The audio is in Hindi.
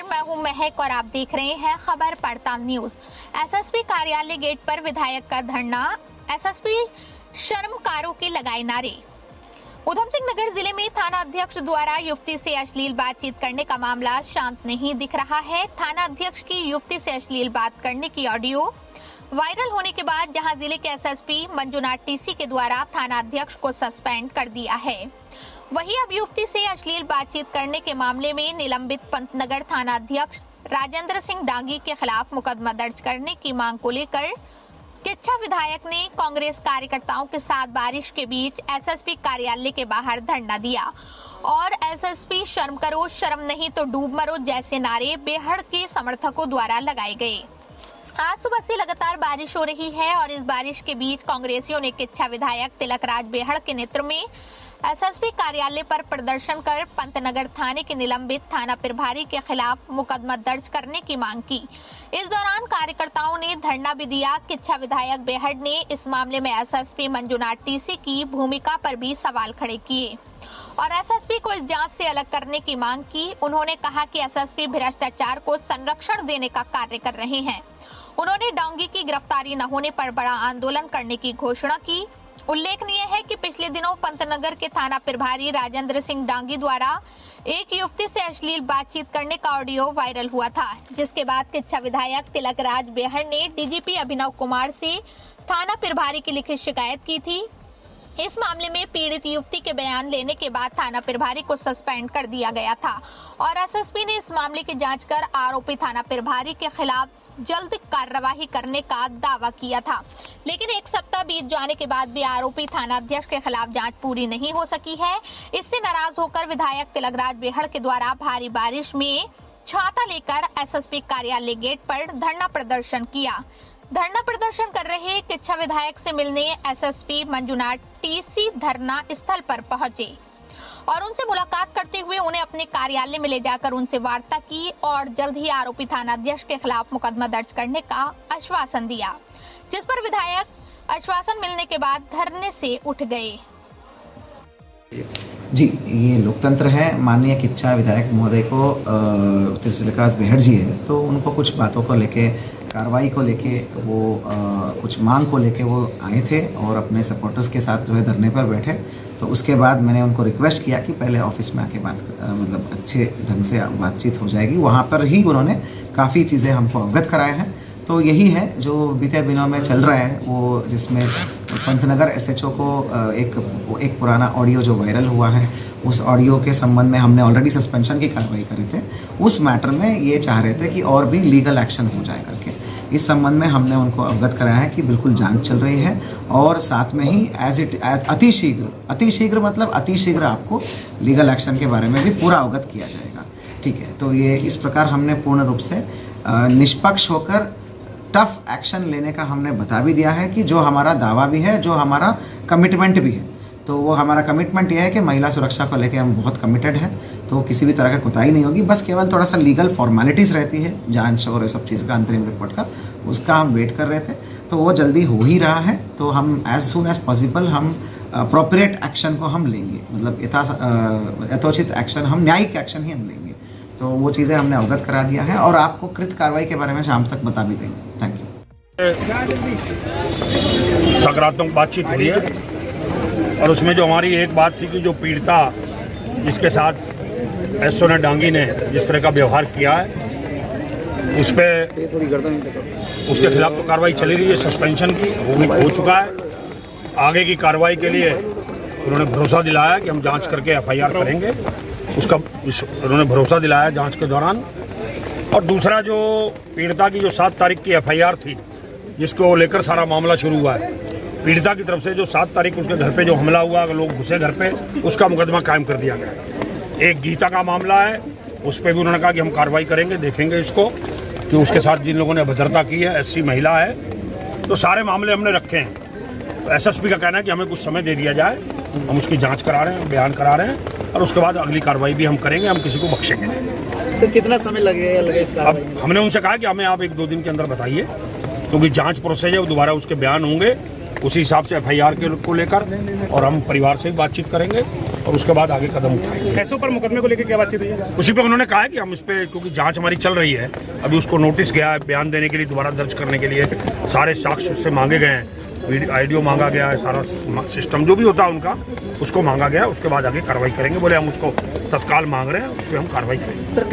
मैं हूं महक और आप देख रहे हैं खबर पड़ताल न्यूज। एसएसपी कार्यालय गेट पर विधायक का धरना, एसएसपी शर्मकारों के लगाए नारे। उधम सिंह नगर जिले में थाना अध्यक्ष द्वारा युवती से अश्लील बातचीत करने का मामला शांत नहीं दिख रहा है। थाना अध्यक्ष की युवती से अश्लील बात करने की ऑडियो वायरल होने के बाद जहां जिले के एसएसपी मंजुनाथ टीसी के द्वारा थाना अध्यक्ष को सस्पेंड कर दिया है। वहीं अब युवती से अश्लील बातचीत करने के मामले में निलंबित पंतनगर थाना अध्यक्ष राजेंद्र सिंह डांगी के खिलाफ मुकदमा दर्ज करने की मांग को लेकर किच्छा विधायक ने कांग्रेस कार्यकर्ताओं के साथ बारिश के बीच एसएसपी कार्यालय के बाहर धरना दिया और एसएसपी शर्म करो, शर्म नहीं तो डूब मरो जैसे नारे बेहड़ के समर्थकों द्वारा लगाए गए। आज सुबह से लगातार बारिश हो रही है और इस बारिश के बीच कांग्रेसियों ने किच्छा विधायक तिलकराज बेहड़ के नेतृत्व में एसएसपी कार्यालय पर प्रदर्शन कर पंतनगर थाने के निलंबित थाना प्रभारी के खिलाफ मुकदमा दर्ज करने की मांग की। इस दौरान कार्यकर्ताओं ने धरना भी दिया। किच्छा विधायक बेहड़ ने इस मामले में एसएसपी मंजुनाथ टीसी की भूमिका पर भी सवाल खड़े किए और एसएसपी को इस जांच से अलग करने की मांग की। उन्होंने कहा कि एसएसपी भ्रष्टाचार को संरक्षण देने का कार्य कर रहे हैं। उन्होंने डांगी की गिरफ्तारी न होने पर बड़ा आंदोलन करने की घोषणा की। उल्लेखनीय है कि पिछले दिनों पंतनगर के थाना प्रभारी राजेंद्र सिंह डांगी द्वारा एक युवती से अश्लील बातचीत करने का ऑडियो वायरल हुआ था, जिसके बाद किच्छा विधायक तिलकराज बेहड़ ने डीजीपी अभिनव कुमार से थाना प्रभारी की लिखित शिकायत की थी। इस मामले में पीड़ित युवती के बयान लेने के बाद थाना प्रभारी को सस्पेंड कर दिया गया था और एसएसपी ने इस मामले की जांच कर आरोपी थाना प्रभारी के खिलाफ जल्द कार्रवाई करने का दावा किया था। लेकिन एक सप्ताह बीत जाने के बाद भी आरोपी थाना अध्यक्ष के खिलाफ जांच पूरी नहीं हो सकी है। इससे नाराज होकर विधायक तिलकराज बेहड़ के द्वारा भारी बारिश में छाता लेकर एसएसपी कार्यालय गेट पर धरना प्रदर्शन किया। धरना प्रदर्शन कर रहे किच्छा विधायक से मिलने एसएसपी मंजुनाथ टीसी धरना स्थल पर पहुंचे और उनसे मुलाकात करते हुए उन्हें अपने कार्यालय में ले जाकर उनसे वार्ता की और जल्द ही आरोपी थाना अध्यक्ष के खिलाफ मुकदमा दर्ज करने का आश्वासन दिया, जिस पर विधायक आश्वासन मिलने के बाद धरने से उठ गए। जी, ये लोकतंत्र है। माननीय किच्छा विधायक महोदय को तिलकराज बेहड़ जी है, तो उनको कुछ बातों को लेके, कार्रवाई को लेके, वो कुछ मांग को लेके वो आए थे और अपने सपोर्टर्स के साथ जो है धरने पर बैठे। तो उसके बाद मैंने उनको रिक्वेस्ट किया कि पहले ऑफिस में आके मतलब अच्छे ढंग से बातचीत हो जाएगी। वहाँ पर ही उन्होंने काफ़ी चीज़ें हमको अवगत कराए हैं। तो यही है जो बीते दिनों में चल रहा है, वो जिसमें पंतनगर एसएचओ को एक पुराना ऑडियो जो वायरल हुआ है, उस ऑडियो के संबंध में हमने ऑलरेडी सस्पेंशन की कार्रवाई करी थे। उस मैटर में ये चाह रहे थे कि और भी लीगल एक्शन हो जाए करके। इस संबंध में हमने उनको अवगत कराया है कि बिल्कुल जांच चल रही है और साथ में ही अतिशीघ्र मतलब अतिशीघ्र आपको लीगल एक्शन के बारे में भी पूरा अवगत किया जाएगा। ठीक है, तो ये इस प्रकार हमने पूर्ण रूप से निष्पक्ष होकर टफ एक्शन लेने का हमने बता भी दिया है कि जो हमारा दावा भी है, जो हमारा कमिटमेंट भी है। तो वो हमारा कमिटमेंट ये है कि महिला सुरक्षा को लेके हम बहुत कमिटेड हैं, तो किसी भी तरह का कोताही नहीं होगी। बस केवल थोड़ा सा लीगल फॉर्मेलिटीज़ रहती है जांच और ये सब चीज़ का, अंतरिम रिपोर्ट का, उसका हम वेट कर रहे थे। तो वो जल्दी हो ही रहा है। तो हम एज सून एज पॉसिबल हम अप्रोप्रिएट एक्शन को हम लेंगे, मतलब यथोचित एक्शन, हम न्यायिक एक्शन ही हम लेंगे। तो वो चीज़ें हमने अवगत करा दिया है और आपको कृत कार्रवाई के बारे में शाम तक बता भी देंगे। Thank you. सकारात्मक बातचीत हुई है और उसमें जो हमारी एक बात थी कि जो पीड़िता जिसके साथ एसओ ने डांगी ने जिस तरह का व्यवहार किया है, उस पर उसके खिलाफ तो कार्रवाई चली रही है, सस्पेंशन की हो चुका है। आगे की कार्रवाई के लिए उन्होंने भरोसा दिलाया कि हम जांच करके एफआईआर करेंगे। उसका उन्होंने भरोसा दिलाया जांच के दौरान। और दूसरा, जो पीड़िता की जो 7 तारीख की एफआईआर थी, जिसको लेकर सारा मामला शुरू हुआ है, पीड़िता की तरफ से जो 7 तारीख उसके घर पे जो हमला हुआ, लोग घुसे घर पे, उसका मुकदमा कायम कर दिया गया। एक गीता का मामला है, उस पर भी उन्होंने कहा कि हम कार्रवाई करेंगे, देखेंगे इसको कि उसके साथ जिन लोगों ने अभद्रता की है, एससी महिला है। तो सारे मामले हमने रखे हैं। तो एसएसपी का कहना है कि हमें कुछ समय दे दिया जाए, हम उसकी जांच करा रहे हैं, बयान करा रहे हैं और उसके बाद अगली कार्रवाई भी हम करेंगे। हम किसी को बख्शेंगे नहीं। सर, कितना समय लगेगा इस कार्रवाई में? अब हमने उनसे कहा कि हमें आप 1-2 दिन के अंदर बताइए, क्योंकि जांच प्रोसेस है, वो दोबारा उसके बयान होंगे उसी हिसाब से FIR को लेकर और हम परिवार से भी बातचीत करेंगे और उसके बाद आगे कदम उठाएंगे। ऐसे पर मुकदमे को लेकर क्या बातचीत हुई है? उसी पे उन्होंने कहा है कि हम इस पे, क्योंकि जांच हमारी चल रही है, अभी उसको नोटिस गया है बयान देने के लिए, दोबारा दर्ज करने के लिए सारे साक्ष्य उससे मांगे गए हैं, आईडियो मांगा गया है, सारा सिस्टम जो भी होता है उनका उसको मांगा गया है। उसके बाद आगे कार्रवाई करेंगे। बोले हम उसको तत्काल मांग रहे हैं, उस पर हम कार्रवाई करेंगे।